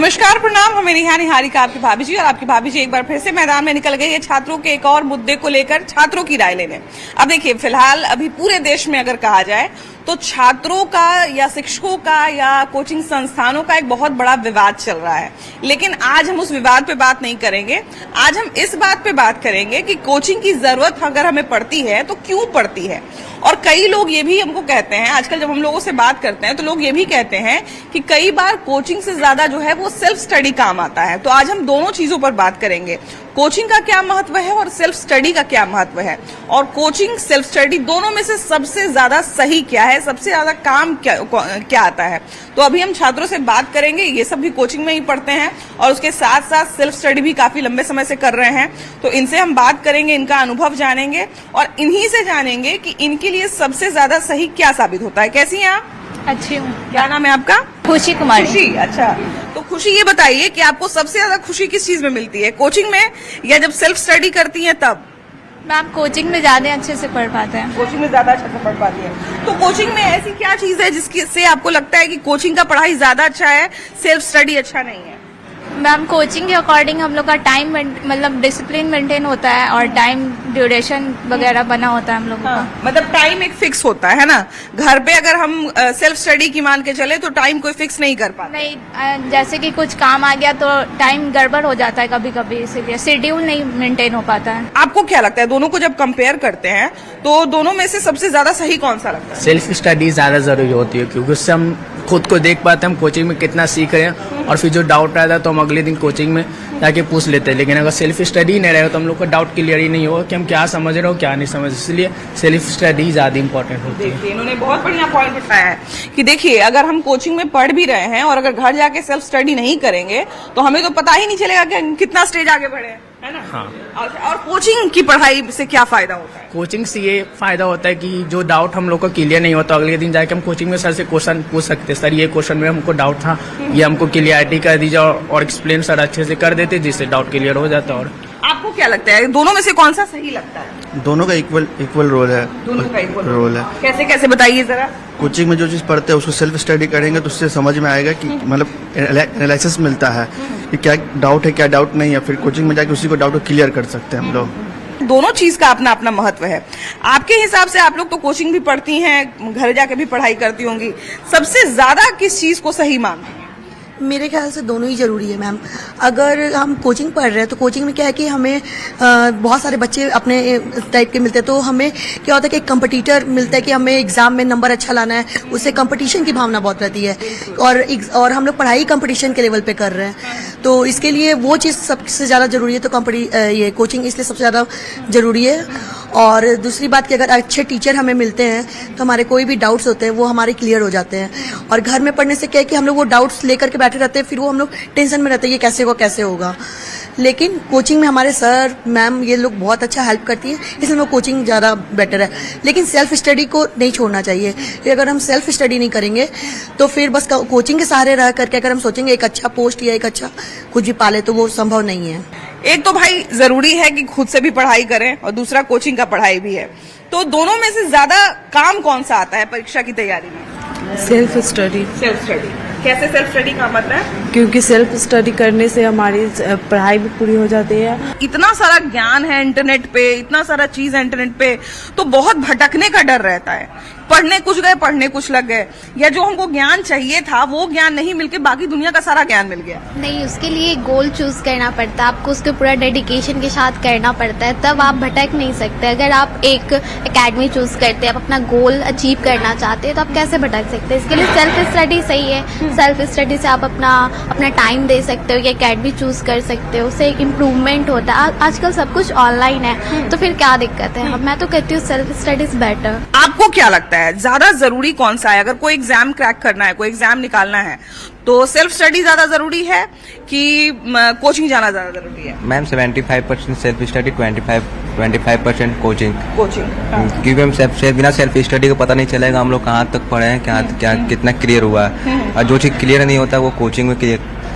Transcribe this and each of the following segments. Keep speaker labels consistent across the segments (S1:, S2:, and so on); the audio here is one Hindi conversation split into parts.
S1: नमस्कार, प्रणाम। हमें निहारिका आपकी भाभी जी, और आपकी भाभी जी एक बार फिर से मैदान में निकल गई है छात्रों के एक और मुद्दे को लेकर, छात्रों की राय लेने। अब देखिए, फिलहाल अभी पूरे देश में अगर कहा जाए तो छात्रों का या शिक्षकों का या कोचिंग संस्थानों का एक बहुत बड़ा विवाद चल रहा है। लेकिन आज हम उस विवाद पे बात नहीं करेंगे। आज हम इस बात पे बात करेंगे कि कोचिंग की जरूरत अगर हमें पड़ती है तो क्यों पड़ती है। और कई लोग ये भी हमको कहते हैं, आजकल जब हम लोगों से बात करते हैं तो लोग ये भी कहते हैं कि कई बार कोचिंग से ज्यादा जो है वो सेल्फ स्टडी काम आता है। तो आज हम दोनों चीजों पर बात करेंगे, कोचिंग का क्या महत्व है और सेल्फ स्टडी का क्या महत्व है, और कोचिंग सेल्फ स्टडी दोनों में से सबसे ज्यादा सही क्या है, सबसे ज्यादा काम क्या आता है। तो अभी हम छात्रों से बात करेंगे, ये सब भी कोचिंग में ही पढ़ते हैं और उसके साथ साथ सेल्फ स्टडी भी काफी लंबे समय से कर रहे हैं। तो इनसे हम बात करेंगे, इनका अनुभव जानेंगे और इन्हीं से जानेंगे कि इनके लिए सबसे ज्यादा सही क्या साबित होता है। कैसी हैं आप?
S2: अच्छी हूँ।
S1: क्या नाम है आपका?
S2: खुशी कुमारी।
S1: खुशी, अच्छा। तो खुशी, ये बताइए कि आपको सबसे ज्यादा खुशी किस चीज में मिलती है, कोचिंग में या जब सेल्फ स्टडी करती हैं तब?
S2: मैम, कोचिंग में ज्यादा अच्छे से पढ़ पाते हैं।
S1: कोचिंग में ज्यादा अच्छे से पढ़ पाती है। तो कोचिंग में ऐसी क्या चीज है जिसकी से आपको लगता है कि कोचिंग का पढ़ाई ज्यादा अच्छा है, सेल्फ स्टडी अच्छा नहीं है?
S2: मैम, कोचिंग के अकॉर्डिंग हम लोग का टाइम मतलब डिसिप्लिन मेंटेन होता है और टाइम ड्यूरेशन वगैरह बना होता है हम लोगों का।
S1: मतलब टाइम एक फिक्स होता है ना। घर पे अगर हम सेल्फ स्टडी की मान के चले तो टाइम कोई फिक्स नहीं कर पाते।
S2: नहीं, जैसे कि कुछ काम आ गया तो टाइम गड़बड़ हो जाता है कभी कभी, इसीलिए शेड्यूल नहीं मेंटेन हो पाता है।
S1: आपको क्या लगता है, दोनों को जब कंपेयर करते हैं तो दोनों में से सबसे ज्यादा सही कौन सा लगता है?
S3: सेल्फ स्टडी ज्यादा जरूरी होती है क्योंकि उससे हम खुद को देख पाते हैं हम कोचिंग में कितना सीख रहे हैं, और फिर जो डाउट रहता है तो हम अगले दिन कोचिंग में जाके पूछ लेते हैं। लेकिन अगर सेल्फ स्टडी नहीं रहेगा तो हम लोग का डाउट क्लियर ही नहीं होगा कि हम क्या समझ रहे हो क्या नहीं समझ। इसलिए सेल्फ स्टडी ज्यादा इंपॉर्टेंट होती है।
S1: इन्होंने बहुत बढ़िया पॉइंट उठाया है कि देखिए, अगर हम कोचिंग में पढ़ भी रहे हैं और अगर घर जाके सेल्फ स्टडी नहीं करेंगे तो हमें तो पता ही नहीं चलेगा कि कितना स्टेज आगे बढ़े, है ना?
S3: हाँ।
S1: और कोचिंग की पढ़ाई से क्या फायदा होता है?
S3: कोचिंग से ये फायदा होता है कि जो डाउट हम लोग को क्लियर नहीं होता अगले दिन जाके हम कोचिंग में सर से क्वेश्चन पूछ सकते हैं। सर, ये क्वेश्चन में हमको डाउट था, ये हमको क्लियरिटी कर दीजिए, और एक्सप्लेन सर अच्छे से कर देते जिससे डाउट क्लियर हो जाता। और
S1: आपको क्या लगता है, दोनों में से कौन सा सही लगता है?
S4: दोनों का इक्वल रोल है।
S1: दोनों का इक्वल
S4: रोल है।
S1: कैसे कैसे बताइए जरा।
S4: कोचिंग में जो चीज़ पढ़ते हैं उसको सेल्फ स्टडी करेंगे तो उससे समझ में आएगा कि मतलब एनालिसिस मिलता है कि क्या डाउट है क्या डाउट नहीं है। फिर कोचिंग में जाके उसी को डाउट को क्लियर कर सकते हैं हम लोग।
S1: दोनों चीज का अपना अपना महत्व है। आपके हिसाब से, आप लोग तो कोचिंग भी पढ़ती हैं, घर जाके भी पढ़ाई करती होंगी, सबसे ज्यादा किस चीज को सही मानती हैं?
S5: मेरे ख्याल से दोनों ही ज़रूरी है मैम। अगर हम कोचिंग पढ़ रहे हैं तो कोचिंग में क्या है कि हमें बहुत सारे बच्चे अपने टाइप के मिलते हैं, तो हमें क्या होता है कि एक कंपटीटर मिलता है कि हमें एग्जाम में नंबर अच्छा लाना है, उससे कंपटीशन की भावना बहुत रहती है। और हम लोग पढ़ाई कंपटीशन के लेवल पे कर रहे हैं, तो इसके लिए वो चीज़ सबसे ज़्यादा ज़रूरी है। तो ये कोचिंग इसलिए सबसे ज़्यादा ज़रूरी है। और दूसरी बात कि अगर अच्छे टीचर हमें मिलते हैं तो हमारे कोई भी डाउट्स होते हैं वो हमारे क्लियर हो जाते हैं। और घर में पढ़ने से क्या है कि हम लोग वो डाउट्स लेकर के बैठे रहते हैं, फिर वो हम लोग टेंशन में रहते हैं ये कैसे होगा। लेकिन कोचिंग में हमारे सर मैम ये लोग बहुत अच्छा हेल्प करती है, इसलिए वो कोचिंग ज़्यादा बेटर है। लेकिन सेल्फ स्टडी को नहीं छोड़ना चाहिए, कि अगर हम सेल्फ स्टडी नहीं करेंगे तो फिर बस कोचिंग के सहारे रह करके अगर हम सोचेंगे एक अच्छा पोस्ट या एक अच्छा कुछ भी पाले तो वो संभव नहीं है।
S1: एक तो भाई जरूरी है कि खुद से भी पढ़ाई करें और दूसरा कोचिंग का पढ़ाई भी है। तो दोनों में से ज्यादा काम कौन सा आता है परीक्षा की तैयारी में?
S6: Self study.
S1: Self study. कैसे सेल्फ स्टडी का मतलब?
S6: क्योंकि सेल्फ स्टडी करने से हमारी पढ़ाई भी पूरी हो जाती है।
S1: इतना सारा ज्ञान है इंटरनेट पे, इतना सारा चीज है इंटरनेट पे, तो बहुत भटकने का डर रहता है। पढ़ने कुछ गए, पढ़ने कुछ लग गए, या जो हमको ज्ञान चाहिए था वो ज्ञान नहीं मिलके बाकी दुनिया का सारा ज्ञान मिल गया।
S7: नहीं, उसके लिए गोल चूज करना पड़ता है, आपको उसके पूरा डेडिकेशन के साथ करना पड़ता है, तब आप भटक नहीं सकते। अगर आप एक एकेडमी चूज करते हैं, आप अपना गोल अचीव करना चाहते हैं, तो आप कैसे भटक सकते हैं? इसके लिए सेल्फ स्टडी सही है। सेल्फ स्टडी से आप अपना टाइम दे सकते हो, ये एकेडमी चूज कर सकते हो, उससे एक इम्प्रूवमेंट होता है। आजकल सब कुछ ऑनलाइन है, तो फिर क्या दिक्कत है? मैं तो कहती हूँ सेल्फ स्टडी इज बेटर।
S1: आपको क्या लगता है ज्यादा जरूरी कौन सा है? अगर कोई एग्जाम क्रैक करना है, कोई एग्जाम निकालना है, तो सेल्फ स्टडी ज्यादा जरूरी है कि कोचिंग जाना ज्यादा जरूरी है?
S8: Ma'am 75% self study, 25% coaching. क्योंकि हम बिना सेल्फ स्टडी को पता नहीं चलेगा हम लोग कहाँ तक पढ़े हैं, क्या कितना क्लियर हुआ है। और जो चीज क्लियर नहीं होता वो कोचिंग में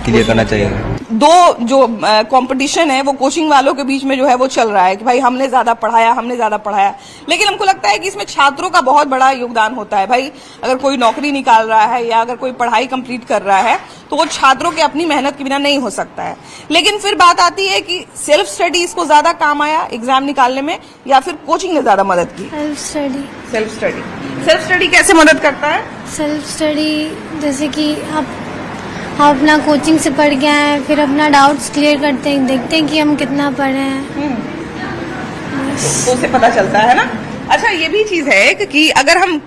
S8: क्लियर करना चाहिए।
S1: दो जो कंपटीशन है वो कोचिंग वालों के बीच में जो है वो चल रहा है कि भाई हमने ज्यादा पढ़ाया, लेकिन हमको लगता है कि इसमें छात्रों का बहुत बड़ा योगदान होता है। भाई अगर कोई नौकरी निकाल रहा है या अगर कोई पढ़ाई कंप्लीट कर रहा है तो वो छात्रों के अपनी मेहनत के बिना नहीं हो सकता है। लेकिन फिर बात आती है कि सेल्फ स्टडी इसको ज्यादा काम आया एग्जाम निकालने में या फिर कोचिंग ने ज्यादा मदद की? सेल्फ स्टडी कैसे मदद करता है?
S7: सेल्फ स्टडी जैसे कि आप अपना कोचिंग से पढ़ के आए, फिर अपना डाउट्स क्लियर करते हैं, देखते हैं कि हम कितना पढ़े हैं,
S1: तो उसे पता चलता है ना। अच्छा ये भी चीज है कि अगर हम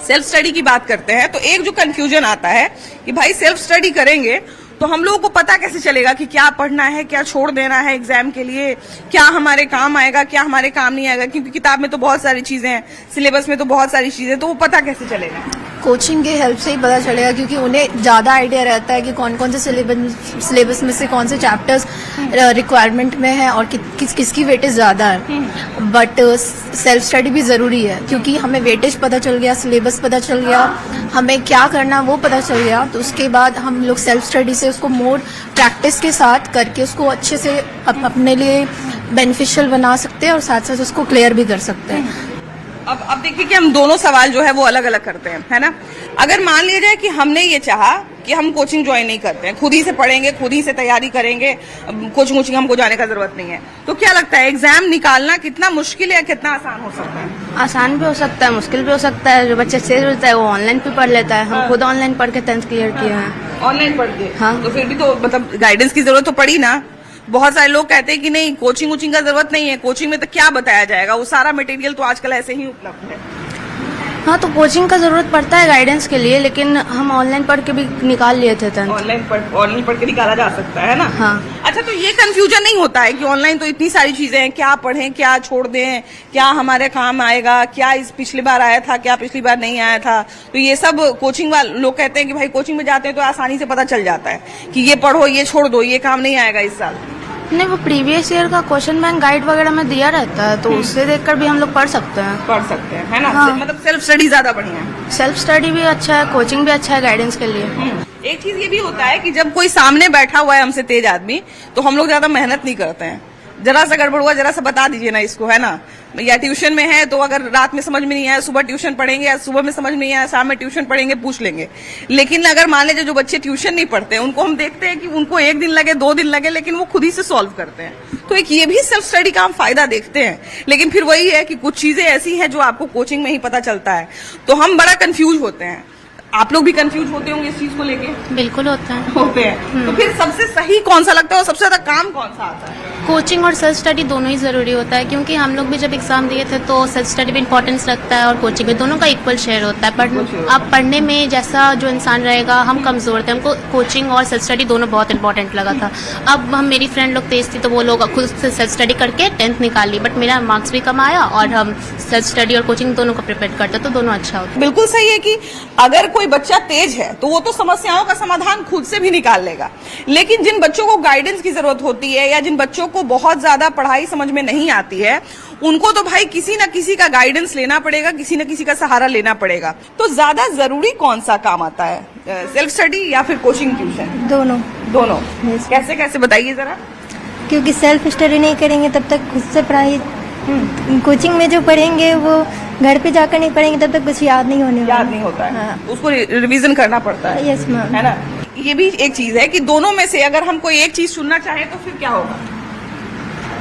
S1: सेल्फ स्टडी की बात करते हैं तो एक जो कंफ्यूजन आता है कि भाई सेल्फ स्टडी करेंगे तो हम लोगों को पता कैसे चलेगा कि क्या पढ़ना है, क्या छोड़ देना है एग्जाम के लिए, क्या हमारे काम आएगा, क्या हमारे काम नहीं आएगा, क्योंकि किताब में तो बहुत सारी चीजें हैं, सिलेबस में तो बहुत सारी चीजें, तो वो पता कैसे चलेगा?
S9: कोचिंग के हेल्प से ही पता चलेगा, क्योंकि उन्हें ज़्यादा आइडिया रहता है कि कौन कौन से सिलेबस में से कौन से चैप्टर्स रिक्वायरमेंट में है और किसकी वेटेज ज़्यादा है। बट सेल्फ स्टडी भी ज़रूरी है, क्योंकि हमें वेटेज पता चल गया, सिलेबस पता चल गया, हमें क्या करना वो पता चल गया, तो उसके बाद हम लोग सेल्फ स्टडी से उसको मोर प्रैक्टिस के साथ करके उसको अच्छे से अपने लिए बेनिफिशियल बना सकते हैं और साथ साथ उसको क्लियर भी कर सकते हैं।
S1: अब देखिए कि हम दोनों सवाल जो है वो अलग अलग करते हैं, है ना। अगर मान लिया जाए कि हमने ये चाहा कि हम कोचिंग ज्वाइन नहीं करते हैं, खुद ही से पढ़ेंगे, खुद ही से तैयारी करेंगे, कोचिंग हमको जाने का जरूरत नहीं है, तो क्या लगता है एग्जाम निकालना कितना मुश्किल है या कितना आसान हो सकता है?
S9: आसान भी हो सकता है, मुश्किल भी हो सकता है। जो बच्चे तेज होता है वो ऑनलाइन भी पढ़ लेता है। हम खुद ऑनलाइन पढ़ के 10th क्लियर किए हैं।
S1: ऑनलाइन पढ़ के?
S9: हाँ।
S1: तो फिर भी तो मतलब गाइडेंस की जरूरत तो पड़ी ना। बहुत सारे लोग कहते हैं कि नहीं कोचिंग का जरूरत नहीं है, कोचिंग में तो क्या बताया जाएगा, वो सारा मटेरियल तो आजकल ऐसे ही उपलब्ध है।
S9: हाँ, तो कोचिंग का जरूरत पड़ता है गाइडेंस के लिए, लेकिन हम ऑनलाइन पढ़ के भी निकाल लिए थे 10th।
S1: ऑनलाइन पढ़ के निकाला जा सकता है ना।
S9: हाँ।
S1: अच्छा, तो ये कंफ्यूजन नहीं होता है कि ऑनलाइन तो इतनी सारी चीजें हैं, क्या पढ़ें, क्या छोड़ दें, क्या हमारे काम आएगा, क्या इस पिछली बार आया था, क्या पिछली बार नहीं आया था, तो ये सब कोचिंग वाले लोग कहते हैं कि भाई कोचिंग में जाते हैं तो आसानी से पता चल जाता है कि ये पढ़ो, ये छोड़ दो, ये काम नहीं आएगा इस साल।
S9: नहीं, वो प्रीवियस ईयर का क्वेश्चन बैंक गाइड वगैरह में दिया रहता है, तो उससे देखकर भी हम लोग पढ़ सकते हैं,
S1: है ना।
S9: हाँ।
S1: मतलब सेल्फ स्टडी ज्यादा बढ़िया है।
S9: सेल्फ स्टडी भी अच्छा है, कोचिंग भी अच्छा है गाइडेंस के लिए।
S1: एक चीज ये भी होता है कि जब कोई सामने बैठा हुआ है हमसे तेज आदमी, तो हम लोग ज्यादा मेहनत नहीं करते हैं। जरा सा गड़बड़ हुआ, जरा सा बता दीजिए ना इसको, है ना। या ट्यूशन में है तो अगर रात में समझ में नहीं आया, सुबह ट्यूशन पढ़ेंगे, या सुबह में समझ में नहीं आया, शाम में ट्यूशन पढ़ेंगे, पूछ लेंगे। लेकिन अगर मान लीजिए जो बच्चे ट्यूशन नहीं पढ़ते हैं, उनको हम देखते हैं कि उनको 1 दिन लगे, 2 दिन लगे, लेकिन वो खुद ही से सॉल्व करते हैं। तो एक ये भी सेल्फ स्टडी का हम फायदा देखते हैं। लेकिन फिर वही है कि कुछ चीजें ऐसी हैं जो आपको कोचिंग में ही पता चलता है, तो हम बड़ा कंफ्यूज होते हैं। आप लोग भी कंफ्यूज होते होंगे इस चीज को लेके?
S9: बिल्कुल होते हैं।
S1: तो फिर सबसे सही कौन सा लगता है और सबसे ज्यादा काम कौन सा आता है?
S9: कोचिंग और सेल्फ स्टडी दोनों ही ज़रूरी होता है, क्योंकि हम लोग भी जब एग्जाम दिए थे तो सेल्फ स्टडी भी इंपॉर्टेंस रखता है और कोचिंग भी, दोनों का इक्वल शेयर होता है। पर आप पढ़ने में जैसा जो इंसान रहेगा, हम कमज़ोर थे, हमको कोचिंग और सेल्फ स्टडी दोनों बहुत इंपॉर्टेंट लगा था। अब हम मेरी फ्रेंड लोग तेज थी तो वो लोग खुद से सेल्फ स्टडी करके 10th निकाल ली, बट मेरा मार्क्स भी कम आया और हम सेल्फ स्टडी और कोचिंग दोनों को प्रिपेयर करते तो दोनों अच्छा होता है।
S1: बिल्कुल सही है कि अगर कोई बच्चा तेज है तो वो तो समस्याओं का समाधान खुद से भी निकाल लेगा, लेकिन जिन बच्चों को गाइडेंस की जरूरत होती है या जिन बच्चों को बहुत ज्यादा पढ़ाई समझ में नहीं आती है, उनको तो भाई किसी ना किसी का गाइडेंस लेना पड़ेगा, किसी ना किसी का सहारा लेना पड़ेगा। तो ज्यादा जरूरी कौन सा काम आता है, सेल्फ स्टडी या फिर कोचिंग ट्यूशन? दोनों। कैसे कैसे बताइए जरा।
S10: क्योंकि सेल्फ स्टडी नहीं करेंगे तब तक खुद से पढ़ाई, कोचिंग में जो पढ़ेंगे वो घर पे जाकर नहीं पढ़ेंगे तब तक कुछ याद नहीं होने वाला।
S1: याद नहीं होता है।
S10: हाँ।
S1: उसको रिवीजन करना पड़ता है।
S10: Yes ma'am.
S1: है ना। ये भी एक चीज है कि दोनों में से अगर हम कोई एक चीज चुनना चाहे तो फिर क्या होगा?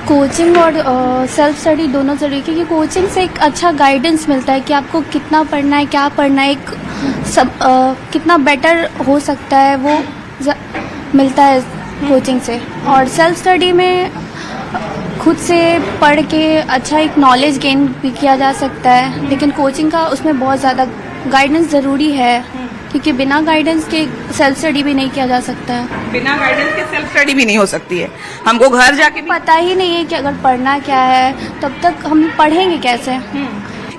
S2: कोचिंग और सेल्फ स्टडी दोनों जरूरी, क्योंकि कोचिंग से एक अच्छा गाइडेंस मिलता है कि आपको कितना पढ़ना है, क्या पढ़ना है, कितना बेटर हो सकता है वो मिलता है कोचिंग से। और सेल्फ स्टडी में खुद से पढ़ के अच्छा एक नॉलेज गेन भी किया जा सकता है, लेकिन कोचिंग का उसमें बहुत ज़्यादा गाइडेंस ज़रूरी है, क्योंकि बिना गाइडेंस के सेल्फ स्टडी भी नहीं किया जा सकता है।
S1: बिना गाइडेंस के सेल्फ स्टडी भी नहीं हो सकती है। हमको घर जाके
S2: पता ही नहीं है कि अगर पढ़ना क्या है, तब तक हम पढ़ेंगे कैसे?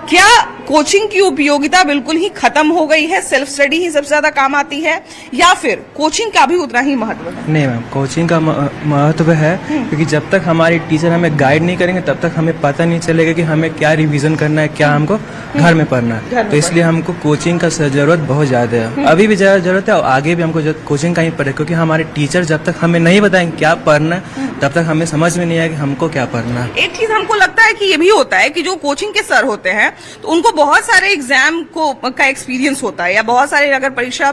S1: क्या कोचिंग की उपयोगिता बिल्कुल ही खत्म हो गई है, सेल्फ स्टडी ही सबसे ज्यादा काम आती है, या फिर कोचिंग का भी उतना ही महत्व है?
S11: नहीं मैम, कोचिंग का महत्व है, क्योंकि जब तक हमारे टीचर हमें गाइड नहीं करेंगे तब तक हमें पता नहीं चलेगा कि हमें क्या रिवीजन करना है, क्या हमको घर में पढ़ना है। तो इसलिए हमको कोचिंग का जरूरत बहुत ज्यादा है, अभी भी ज्यादा जरूरत है और आगे भी हमको कोचिंग का ही पड़े, क्योंकि हमारे टीचर जब तक हमें नहीं बताएंगे क्या पढ़ना है तब तक हमें समझ में नहीं आएगा हमको क्या पढ़ना है।
S1: एक चीज हमको लगता है कि ये भी होता है कि जो कोचिंग के सर होते हैं तो उनको बहुत सारे एग्जाम का एक्सपीरियंस होता है, या बहुत सारे अगर परीक्षा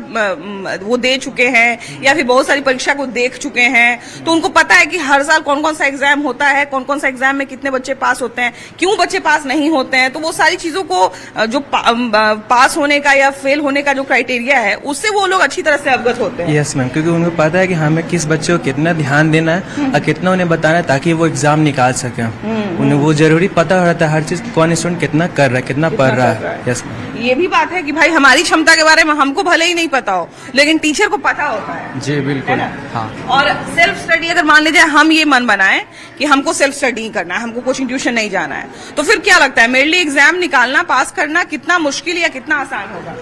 S1: वो दे चुके हैं या फिर बहुत सारी परीक्षा को देख चुके हैं, तो उनको पता है कि हर साल कौन कौन सा एग्जाम होता है, कौन कौन सा एग्जाम में कितने बच्चे पास होते हैं, क्यों बच्चे पास नहीं होते हैं। तो वो सारी चीजों को जो पास होने का या फेल होने का जो क्राइटेरिया है उससे वो लोग अच्छी तरह से अवगत होते हैं।
S11: यस मैम, क्योंकि उनको पता है कि हमें किस बच्चे को कितना ध्यान देना है और कितना उन्हें बताना है ताकि वो एग्जाम निकाल सके। उन्हें वो जरूरी पता रहता है हर चीज, कौन स्टूडेंट कितना कर रहा है, कितना पढ़ रहा है। यस मैम,
S1: ये भी बात है कि भाई हमारी क्षमता के बारे में हमको भले ही नहीं पता हो लेकिन टीचर को पता होता है।
S11: जी बिल्कुल, हाँ।
S1: और सेल्फ स्टडी अगर मान लीजिए हम ये मन बनाएं कि हमको सेल्फ स्टडी करना है, हमको कोचिंग ट्यूशन नहीं जाना है, तो फिर क्या लगता है मेरे लिए एग्जाम निकालना, पास करना कितना मुश्किल या कितना आसान होगा?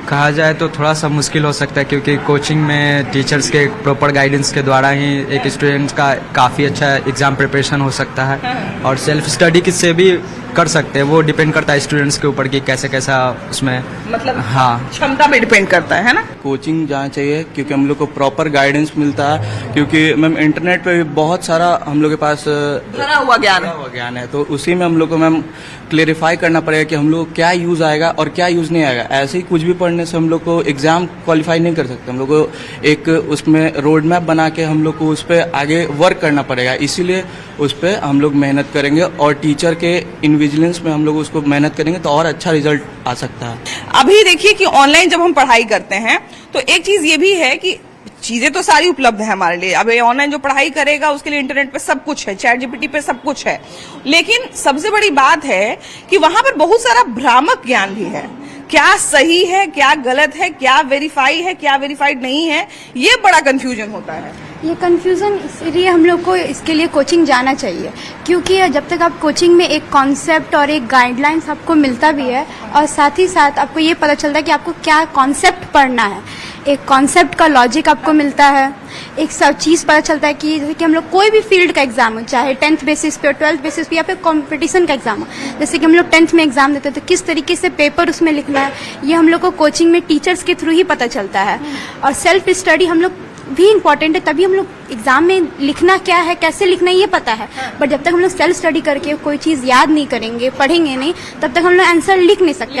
S12: कहा जाए तो थोड़ा सा मुश्किल हो सकता है, क्योंकि कोचिंग में टीचर्स के प्रॉपर गाइडेंस के द्वारा ही एक स्टूडेंट का काफ़ी अच्छा एग्जाम प्रिपरेशन हो सकता है। और सेल्फ स्टडी किससे भी कर सकते हैं, वो डिपेंड करता है स्टूडेंट्स के ऊपर कि कैसे कैसा उसमें
S1: मतलब
S12: हाँ
S1: क्षमता पे डिपेंड करता है ना।
S13: कोचिंग जाना चाहिए क्योंकि हम लोग को प्रॉपर गाइडेंस मिलता है, क्योंकि मैम इंटरनेट पे भी बहुत सारा हम लोग के पास
S1: भरा हुआ ज्ञान
S13: है, तो उसी में हम लोग को मैम क्लेरिफाई करना पड़ेगा कि हम लोग क्या यूज आएगा और क्या यूज नहीं आएगा। ऐसे ही कुछ भी पढ़ने से हम लोग को एग्जाम क्वालिफाई नहीं कर सकते, हम लोग को एक उसमें रोड मैप बना के हम लोग को उस पर आगे वर्क करना पड़ेगा। इसीलिए उस पर हम लोग मेहनत करेंगे और टीचर के इनविजिलेंस में हम लोग उसको मेहनत करेंगे तो और अच्छा रिजल्ट आ सकता है।
S1: अभी देखिए कि ऑनलाइन जब हम पढ़ाई करते हैं तो एक चीज ये भी है कि चीजें तो सारी उपलब्ध है हमारे लिए। अब ऑनलाइन जो पढ़ाई करेगा उसके लिए इंटरनेट पे सब कुछ है, चैट जीपीटी पे सब कुछ है, लेकिन सबसे बड़ी बात है कि वहां पर बहुत सारा भ्रामक ज्ञान भी है। क्या सही है, क्या गलत है, क्या वेरीफाई है, क्या वेरीफाइड नहीं है, ये बड़ा कंफ्यूजन होता है।
S2: ये कंफ्यूजन इसलिए हम लोग को इसके लिए कोचिंग जाना चाहिए, क्योंकि जब तक आप कोचिंग में एक कॉन्सेप्ट और एक गाइडलाइंस आपको मिलता भी है और साथ ही साथ आपको ये पता चलता है कि आपको क्या कॉन्सेप्ट पढ़ना है, एक कॉन्सेप्ट का लॉजिक आपको मिलता है, एक सब चीज़ पता चलता है कि जैसे कि हम लोग कोई भी फील्ड का एग्जाम हो, चाहे 10th बेसिस पे और 12th बेसिस पे या फिर कंपटीशन का एग्जाम हो, जैसे कि हम लोग 10th में एग्जाम देते हैं तो किस तरीके से पेपर उसमें लिखना है ये हम लोग को कोचिंग में टीचर्स के थ्रू ही पता चलता है। और सेल्फ स्टडी हम लोग भी इम्पॉर्टेंट है, तभी हम लोग एग्जाम में लिखना क्या है, कैसे लिखना है ये पता है। बट जब तक हम लोग सेल्फ स्टडी करके कोई चीज़ याद नहीं करेंगे, पढ़ेंगे नहीं, तब तक हम लोग आंसर लिख नहीं सकते।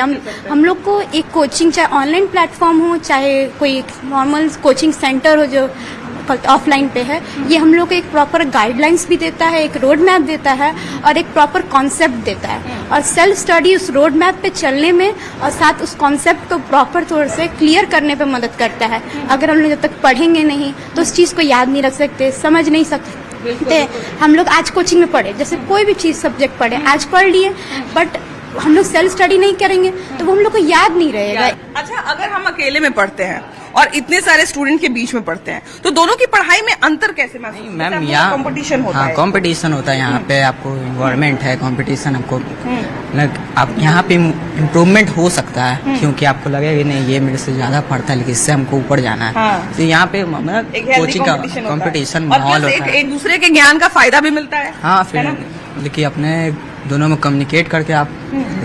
S2: हम लोग को एक कोचिंग, चाहे ऑनलाइन प्लेटफॉर्म हो चाहे कोई नॉर्मल कोचिंग सेंटर हो जो ऑफलाइन पे है, ये हम लोग को एक प्रॉपर गाइडलाइंस भी देता है, एक रोड मैप देता है और एक प्रॉपर कॉन्सेप्ट देता है। और सेल्फ स्टडी उस रोड मैप पे चलने में और साथ उस कॉन्सेप्ट को प्रॉपर तौर से क्लियर करने पे मदद करता है। अगर हम लोग जब तक पढ़ेंगे नहीं तो उस चीज़ को याद नहीं रख सकते, समझ नहीं सकते। हम लोग आज कोचिंग में पढ़े, जैसे कोई भी चीज़ सब्जेक्ट पढ़े, आज पढ़ लिए, बट हम लोग सेल्फ स्टडी नहीं करेंगे तो वो हम लोग को याद नहीं रहेगा।
S1: अच्छा, अगर हम अकेले में पढ़ते हैं और इतने सारे स्टूडेंट के बीच में पढ़ते हैं तो दोनों की पढ़ाई में अंतर कैसे महसूस होता है?
S14: मैम यहाँ
S1: कंपटीशन होता है।
S14: कंपटीशन होता है यहाँ पे, आपको इन्वायरमेंट है, कंपटीशन आपको आप यहाँ पे इम्प्रूवमेंट हो सकता है, क्योंकि आपको लगेगा नहीं ये मेरे से ज्यादा पढ़ता है लेकिन इससे हमको ऊपर जाना है।
S1: हाँ।
S14: तो यहाँ पे कोचिंग का कंपटीशन माहौल होता है,
S1: एक दूसरे के ज्ञान का फायदा भी मिलता है।
S14: हाँ, फिर लेकिन अपने दोनों में कम्युनिकेट करके आप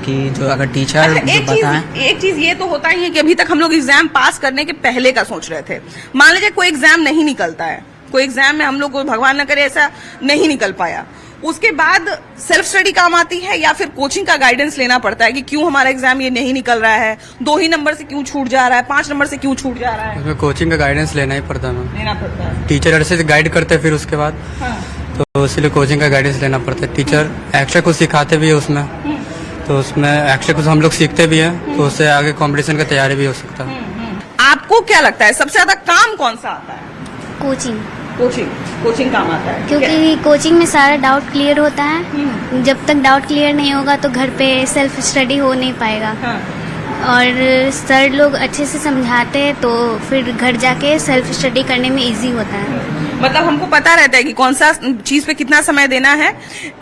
S14: कि जो अगर टीचर बताएं।
S1: एक चीज ये तो होता ही है कि अभी तक हम लोग एग्जाम पास करने के पहले का सोच रहे थे। मान लीजिए कोई एग्जाम नहीं निकलता है, कोई एग्जाम में हम लोग को भगवान न करे ऐसा नहीं निकल पाया, उसके बाद सेल्फ स्टडी काम आती है या फिर कोचिंग का गाइडेंस लेना पड़ता है कि क्यों हमारा एग्जाम ये नहीं निकल रहा है, 2 ही नंबर से क्यों छूट जा रहा है, 5 नंबर से क्यों छूट जा रहा है?
S11: उसमें कोचिंग का गाइडेंस लेना ही पड़ता है,
S1: लेना पड़ता है।
S11: टीचर ऐसे से गाइड करते हैं फिर उसके बाद।
S1: हाँ।
S11: तो इसलिए कोचिंग का गाइडेंस लेना पड़ता है। टीचर एक्स्ट्रा कुछ सिखाते भी है उसमें, तो उसमें एक्स्ट्रा कुछ हम लोग सीखते भी हैं, तो उससे आगे कंपटीशन का तैयारी भी हो सकता है।
S1: आपको क्या लगता है सबसे ज्यादा काम कौन सा आता है?
S7: कोचिंग
S1: कोचिंग काम आता है,
S7: क्योंकि कोचिंग में सारा डाउट क्लियर होता है। जब तक डाउट क्लियर नहीं होगा तो घर पे सेल्फ स्टडी हो नहीं पाएगा।
S1: हाँ।
S7: और सर लोग अच्छे से समझाते हैं तो फिर घर जाके सेल्फ स्टडी करने में इजी होता है।
S1: मतलब हमको पता रहता है कि कौन सा चीज पे कितना समय देना है।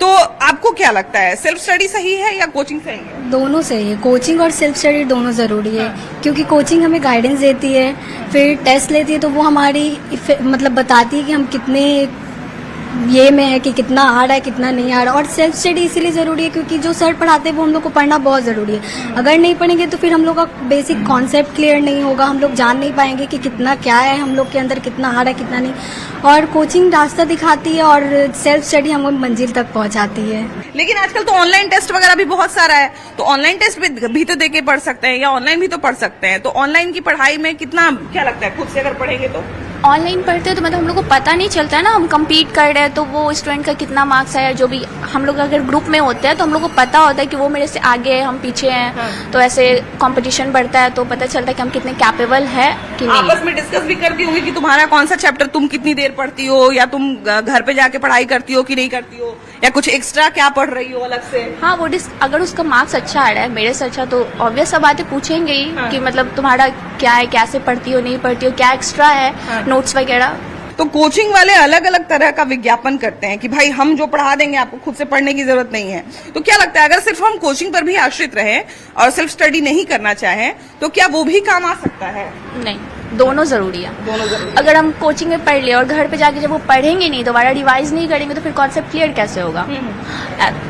S1: तो आपको क्या लगता है, सेल्फ स्टडी सही है या कोचिंग सही है?
S2: दोनों सही है, कोचिंग और सेल्फ स्टडी दोनों ज़रूरी है। क्योंकि कोचिंग हमें गाइडेंस देती है, फिर टेस्ट लेती है तो वो हमारी मतलब बताती है कि हम कितने ये में है कि कितना हार्ड है कितना नहीं हार्ड। और सेल्फ स्टडी इसीलिए ज़रूरी है क्योंकि जो सर पढ़ाते हैं वो हम लोग को पढ़ना बहुत ज़रूरी है। अगर नहीं पढ़ेंगे तो फिर हम लोग का बेसिक कॉन्सेप्ट क्लियर नहीं होगा, हम लोग जान नहीं पाएंगे कि कितना क्या है हम लोग के अंदर, कितना हार्ड है कितना नहीं। और कोचिंग रास्ता दिखाती है और सेल्फ स्टडी हमको मंजिल तक पहुंचाती है।
S1: लेकिन आजकल तो ऑनलाइन टेस्ट वगैरह भी बहुत सारा है, तो ऑनलाइन टेस्ट भी तो देके पढ़ सकते हैं या ऑनलाइन भी तो पढ़ सकते हैं। तो ऑनलाइन की पढ़ाई में कितना क्या लगता है, खुद से अगर पढ़ेंगे तो?
S15: ऑनलाइन पढ़ते हैं तो मतलब हम लोग को पता नहीं चलता है ना, हम compete कर रहे हैं तो वो स्टूडेंट का कितना मार्क्स है, जो भी हम लोग अगर ग्रुप में होते हैं तो हम लोग को पता होता है कि वो मेरे से आगे है, हम पीछे हैं। हाँ। तो ऐसे कंपटीशन बढ़ता है तो पता चलता है कि हम कितने कैपेबल है कि नहीं।
S1: आपस में डिस्कस भी करती होंगी कि तुम्हारा कौन सा चैप्टर तुम कितनी देर पढ़ती हो, या तुम घर पे जाके पढ़ाई करती हो कि नहीं करती हो, या कुछ एक्स्ट्रा क्या पढ़ रही हो अलग से?
S15: हाँ, वो अगर उसका मार्क्स अच्छा आ रहा है मेरे से अच्छा तो ऑब्वियस सब बातें पूछेंगे ही। हाँ। कि मतलब तुम्हारा क्या है, कैसे पढ़ती हो नहीं पढ़ती हो, क्या एक्स्ट्रा है। हाँ। नोट्स वगैरह।
S1: तो कोचिंग वाले अलग अलग तरह का विज्ञापन करते हैं कि भाई हम जो पढ़ा देंगे आपको खुद से पढ़ने की जरूरत नहीं है। तो क्या लगता है, अगर सिर्फ हम कोचिंग पर भी आश्रित रहे और सेल्फ स्टडी नहीं करना चाहें तो क्या वो भी काम आ सकता है?
S15: नहीं, दोनों जरूरी है। दोनों जरूरी। अगर हम कोचिंग में पढ़ ले और घर पे जाके जब वो पढ़ेंगे नहीं, दोबारा रिवाइज नहीं करेंगे तो फिर कॉन्सेप्ट क्लियर कैसे होगा?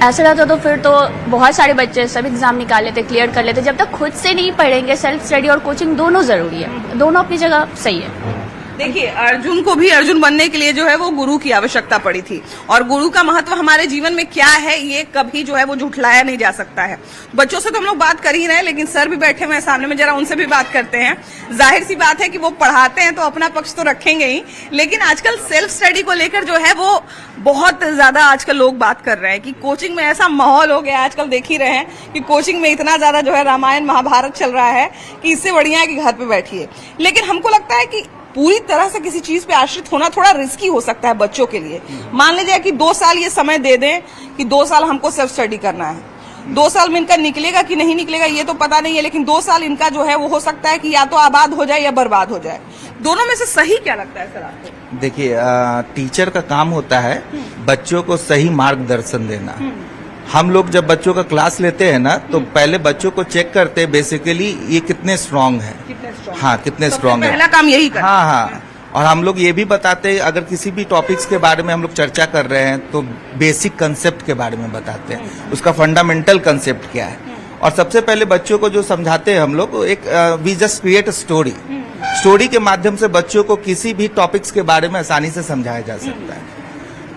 S15: ऐसा रहता तो फिर तो बहुत सारे बच्चे सब एग्जाम निकाल लेते, क्लियर कर लेते। जब तक खुद से नहीं पढ़ेंगे, सेल्फ स्टडी और कोचिंग दोनों जरूरी है, दोनों अपनी जगह सही है।
S1: देखिए, अर्जुन को भी अर्जुन बनने के लिए जो है वो गुरु की आवश्यकता पड़ी थी, और गुरु का महत्व हमारे जीवन में क्या है ये कभी जो है वो झुठलाया नहीं जा सकता है। बच्चों से तो हम लोग बात कर ही रहे हैं, लेकिन सर भी बैठे हुए हैं सामने में, जरा उनसे भी बात करते हैं। जाहिर सी बात है कि वो पढ़ाते हैं तो अपना पक्ष तो रखेंगे ही, लेकिन आजकल सेल्फ स्टडी को लेकर जो है वो बहुत ज्यादा आजकल लोग बात कर रहे हैं कि कोचिंग में ऐसा माहौल हो गया। आजकल देख ही रहे हैं कि कोचिंग में इतना ज्यादा जो है रामायण महाभारत चल रहा है कि इससे बढ़िया है कि घर पे बैठिए। लेकिन हमको लगता है कि पूरी तरह से किसी चीज पे आश्रित होना थोड़ा रिस्की हो सकता है बच्चों के लिए। मान लीजिए कि 2 साल ये समय दे दें कि 2 साल हमको सेल्फ स्टडी करना है। 2 साल में इनका निकलेगा कि नहीं निकलेगा ये तो पता नहीं है, लेकिन 2 साल इनका जो है वो हो सकता है कि या तो आबाद हो जाए या बर्बाद हो जाए। दोनों में से सही क्या लगता है सर आपको?
S16: देखिए, टीचर का काम होता है बच्चों को सही मार्गदर्शन देना। हम लोग जब बच्चों का क्लास लेते हैं ना तो पहले बच्चों को चेक करते हैं बेसिकली ये कितने स्ट्रांग है। हाँ, कितने स्ट्रांग है,
S1: पहला काम यही करना।
S16: हाँ। और हम लोग ये भी बताते हैं, अगर किसी भी टॉपिक्स के बारे में हम लोग चर्चा कर रहे हैं तो बेसिक कंसेप्ट के बारे में बताते हैं, उसका फंडामेंटल कंसेप्ट क्या है। और सबसे पहले बच्चों को जो समझाते हैं हम लोग, एक we just create a story. Story के माध्यम से बच्चों को किसी भी टॉपिक्स के बारे में आसानी से समझाया जा सकता है।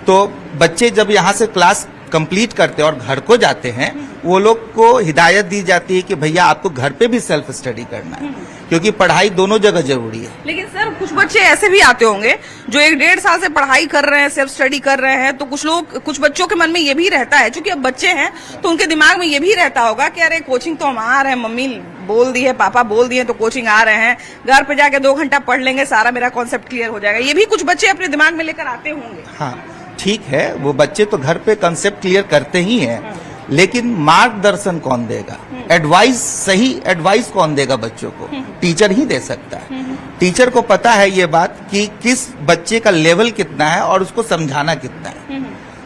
S16: तो बच्चे जब यहाँ से क्लास कंप्लीट करते हैं और घर को जाते हैं, वो लोग को हिदायत दी जाती है कि भैया आपको घर पे भी सेल्फ स्टडी करना है, क्योंकि पढ़ाई दोनों जगह जरूरी है।
S1: लेकिन सर कुछ बच्चे ऐसे भी आते होंगे जो 1-1.5 साल से पढ़ाई कर रहे हैं, सेल्फ स्टडी कर रहे हैं, तो कुछ बच्चों के मन में ये भी रहता है, क्योंकि अब बच्चे हैं तो उनके दिमाग में ये भी रहता होगा कि अरे कोचिंग तो हम आ रहे हैं, मम्मी बोल दी है, पापा बोल दिए तो कोचिंग आ रहे हैं, घर पे जाके 2 घंटा पढ़ लेंगे, सारा मेरा कॉन्सेप्ट क्लियर हो जाएगा। ये भी कुछ बच्चे अपने दिमाग में लेकर आते होंगे।
S16: हाँ, ठीक है, वो बच्चे तो घर पे कंसेप्ट क्लियर करते ही हैं, लेकिन मार्गदर्शन कौन देगा, एडवाइस, सही एडवाइस कौन देगा बच्चों को? टीचर ही दे सकता है। टीचर को पता है ये बात कि किस बच्चे का लेवल कितना है और उसको समझाना कितना है।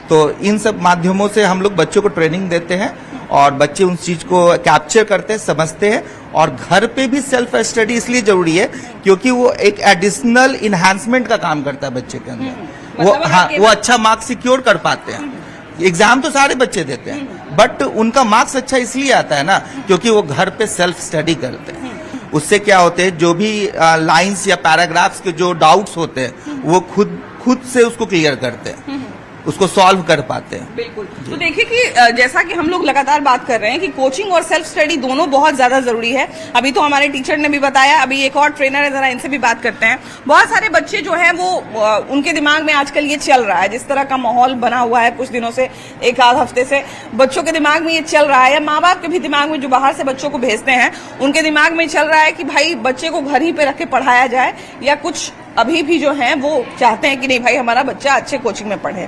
S16: तो इन सब माध्यमों से हम लोग बच्चों को ट्रेनिंग देते हैं और बच्चे उन चीज को कैप्चर करते हैं, समझते हैं। और घर पे भी सेल्फ स्टडी इसलिए जरूरी है क्योंकि वो एक एडिशनल इन्हांसमेंट का काम करता है बच्चे के अंदर। वो अच्छा मार्क्स सिक्योर कर पाते हैं। एग्जाम तो सारे बच्चे देते हैं, बट उनका मार्क्स अच्छा इसलिए आता है ना क्योंकि वो घर पे सेल्फ स्टडी करते हैं। उससे क्या होते हैं, जो भी लाइंस या पैराग्राफ्स के जो डाउट्स होते हैं वो खुद से उसको क्लियर करते हैं, उसको सॉल्व कर पाते हैं।
S1: बिल्कुल। तो देखिए कि जैसा कि हम लोग लगातार बात कर रहे हैं कि कोचिंग और सेल्फ स्टडी दोनों बहुत ज्यादा जरूरी है। अभी तो हमारे टीचर ने भी बताया, अभी एक और ट्रेनर है, जरा इनसे भी बात करते हैं। बहुत सारे बच्चे जो हैं वो उनके दिमाग में आजकल ये चल रहा है, जिस तरह का माहौल बना हुआ है कुछ दिनों से, 1-आध हफ्ते से बच्चों के दिमाग में ये चल रहा है, या माँ बाप के भी दिमाग में, जो बाहर से बच्चों को भेजते हैं उनके दिमाग में चल रहा है कि भाई बच्चे को घर ही पे रख के पढ़ाया जाए, या कुछ अभी भी जो है वो चाहते हैं कि नहीं भाई हमारा बच्चा अच्छे कोचिंग में पढ़े।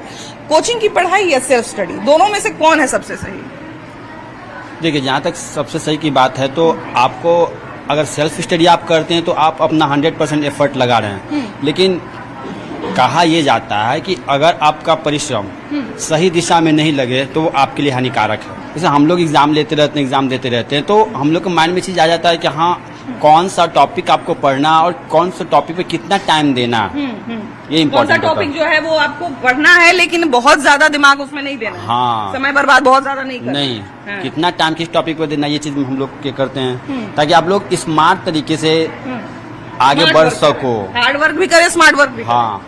S1: कोचिंग की पढ़ाई या सेल्फ स्टडी, दोनों में से कौन है सबसे सही?
S17: देखिए जहाँ तक सबसे सही की बात है तो आपको अगर सेल्फ स्टडी आप करते हैं तो आप अपना 100% एफर्ट लगा रहे हैं, लेकिन कहा यह जाता है कि अगर आपका परिश्रम सही दिशा में नहीं लगे तो वो आपके लिए हानिकारक है। जैसे हम लोग एग्जाम देते रहते हैं तो हम लोग के माइंड में चीज आ जाता है कि हाँ कौन सा टॉपिक आपको पढ़ना और कौन सा टॉपिक पे कितना टाइम देना, ये
S1: कौन सा
S17: इम्पोर्टेंट
S1: टॉपिक जो है वो आपको पढ़ना है लेकिन बहुत ज्यादा दिमाग उसमें नहीं देना है।
S17: हाँ
S1: समय बर्बाद बहुत ज्यादा नहीं करना
S17: नहीं
S1: हाँ।
S17: कितना टाइम किस टॉपिक पे देना, ये चीज हम लोग के करते हैं ताकि आप लोग स्मार्ट तरीके से आगे
S1: Smart
S17: बढ़
S1: work
S17: सको।
S1: हार्ड वर्क भी करे, स्मार्ट वर्क भी
S17: हाँ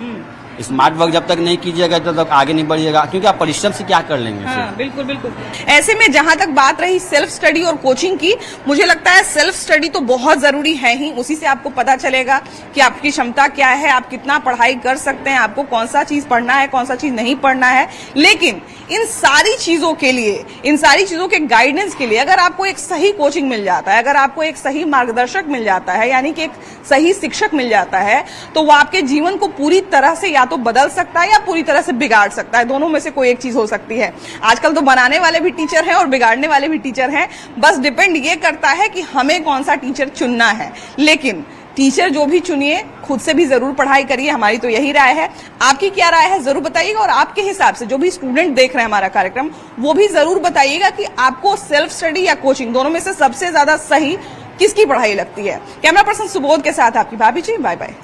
S17: स्मार्ट वर्क जब तक नहीं कीजिएगा तब तक आगे नहीं बढ़िएगा, क्योंकि आप परिश्रम से क्या कर लेंगे
S1: हाँ,
S17: फिर?
S1: बिल्कुल बिल्कुल। ऐसे में जहां तक बात रही सेल्फ स्टडी और कोचिंग की, मुझे लगता है सेल्फ स्टडी तो बहुत जरूरी है ही। उसी से आपको पता चलेगा कि आपकी क्षमता क्या है, आप कितना पढ़ाई कर सकते हैं, आपको कौन सा चीज पढ़ना है, कौन सा चीज नहीं पढ़ना है। लेकिन इन सारी चीजों के लिए, इन सारी चीजों के गाइडेंस के लिए अगर आपको एक सही कोचिंग मिल जाता है, अगर आपको एक सही मार्गदर्शक मिल जाता है, यानी कि एक सही शिक्षक मिल जाता है, तो वो आपके जीवन को पूरी तरह से या तो बदल सकता है या पूरी तरह से बिगाड़ सकता है। दोनों में से कोई एक चीज हो सकती है। आजकल तो बनाने वाले भी टीचर हैं और बिगाड़ने वाले भी टीचर हैं, बस डिपेंड ये करता है कि हमें कौन सा टीचर चुनना है। लेकिन टीचर जो भी चुनिए खुद से भी जरूर पढ़ाई करिए, हमारी तो यही राय है। आपकी क्या राय है जरूर बताइएगा, और आपके हिसाब से जो भी स्टूडेंट देख रहे हैं हमारा कार्यक्रम वो भी जरूर बताइएगा कि आपको सेल्फ स्टडी या कोचिंग दोनों में से सबसे ज्यादा सही किसकी पढ़ाई लगती है। कैमरा पर्सन सुबोध के साथ आपकी भाभी जी, बाय बाय।